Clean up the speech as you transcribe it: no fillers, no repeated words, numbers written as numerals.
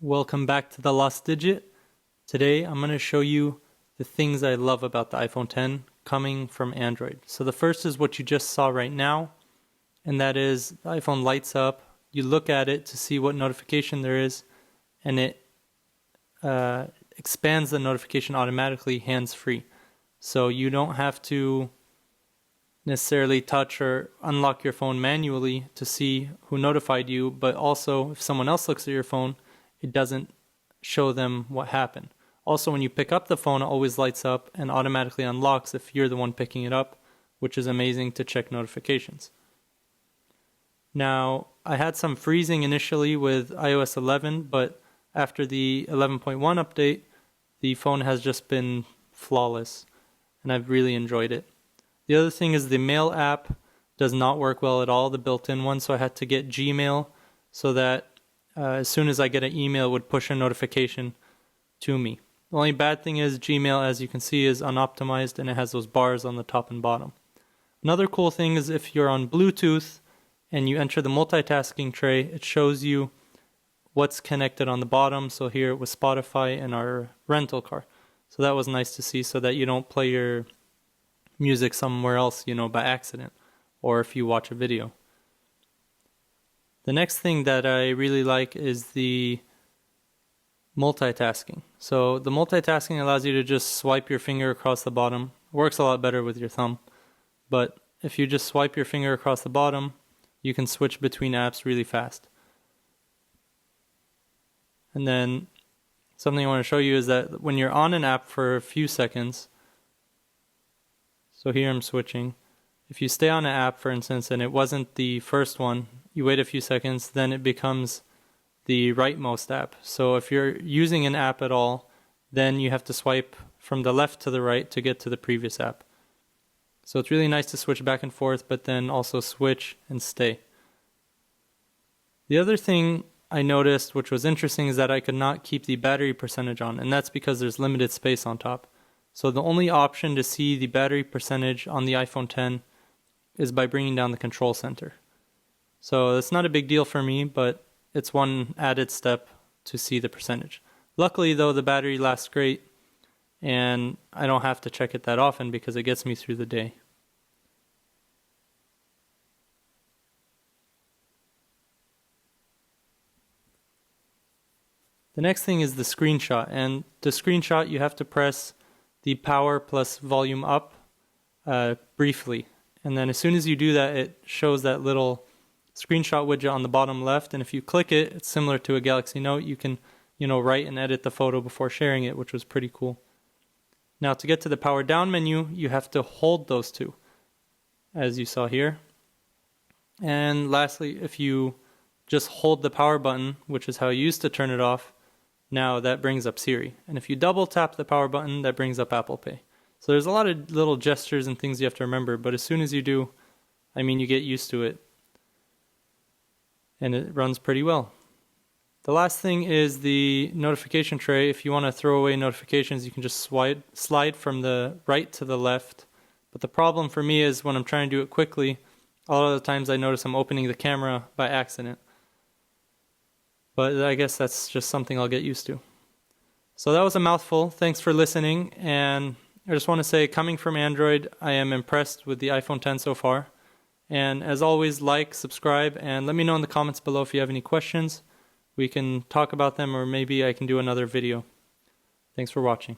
Welcome back to The Lost Digit. Today I'm going to show you the things I love about the iPhone X coming from Android. So the first is what you just saw right now, and that is the iPhone lights up. You look at it to see what notification there is, and it expands the notification automatically hands-free. So you don't have to necessarily touch or unlock your phone manually to see who notified you, but also if someone else looks at your phone, it doesn't show them what happened. Also, when you pick up the phone, it always lights up and automatically unlocks if you're the one picking it up, which is amazing to check notifications. Now, I had some freezing initially with iOS 11, but after the 11.1 update, the phone has just been flawless, and I've really enjoyed it. The other thing is the Mail app does not work well at all, the built-in one, so I had to get Gmail so that as soon as I get an email, it would push a notification to me. The only bad thing is Gmail, as you can see, is unoptimized and it has those bars on the top and bottom. Another cool thing is if you're on Bluetooth and you enter the multitasking tray, it shows you what's connected on the bottom. So here it was Spotify and our rental car. So that was nice to see so that you don't play your music somewhere else, by accident, or if you watch a video. The next thing that I really like is the multitasking. So the multitasking allows you to just swipe your finger across the bottom. It works a lot better with your thumb. But if you just swipe your finger across the bottom, you can switch between apps really fast. And then something I want to show you is that when you're on an app for a few seconds, so here I'm switching. If you stay on an app, for instance, and it wasn't the first one, you wait a few seconds, then it becomes the rightmost app. So if you're using an app at all, then you have to swipe from the left to the right to get to the previous app. So it's really nice to switch back and forth, but then also switch and stay. The other thing I noticed, which was interesting, is that I could not keep the battery percentage on, and that's because there's limited space on top. So the only option to see the battery percentage on the iPhone X is by bringing down the control center. So it's not a big deal for me, but it's one added step to see the percentage. Luckily, though, the battery lasts great, and I don't have to check it that often because it gets me through the day. The next thing is the screenshot, and to screenshot you have to press the power plus volume up briefly, and then as soon as you do that, it shows that little screenshot widget on the bottom left, and if you click it, it's similar to a Galaxy Note. You can, write and edit the photo before sharing it, which was pretty cool. Now to get to the power down menu, you have to hold those two, as you saw here. And lastly, if you just hold the power button, which is how you used to turn it off, now that brings up Siri. And if you double tap the power button, that brings up Apple Pay. So there's a lot of little gestures and things you have to remember, but as soon as you do, you get used to it. And it runs pretty well. The last thing is the notification tray. If you want to throw away notifications, you can just slide from the right to the left. But the problem for me is when I'm trying to do it quickly, a lot of the times I notice I'm opening the camera by accident. But I guess that's just something I'll get used to. So that was a mouthful. Thanks for listening. And I just want to say, coming from Android, I am impressed with the iPhone X so far. And as always, like, subscribe, and let me know in the comments below if you have any questions. We can talk about them, or maybe I can do another video. Thanks for watching.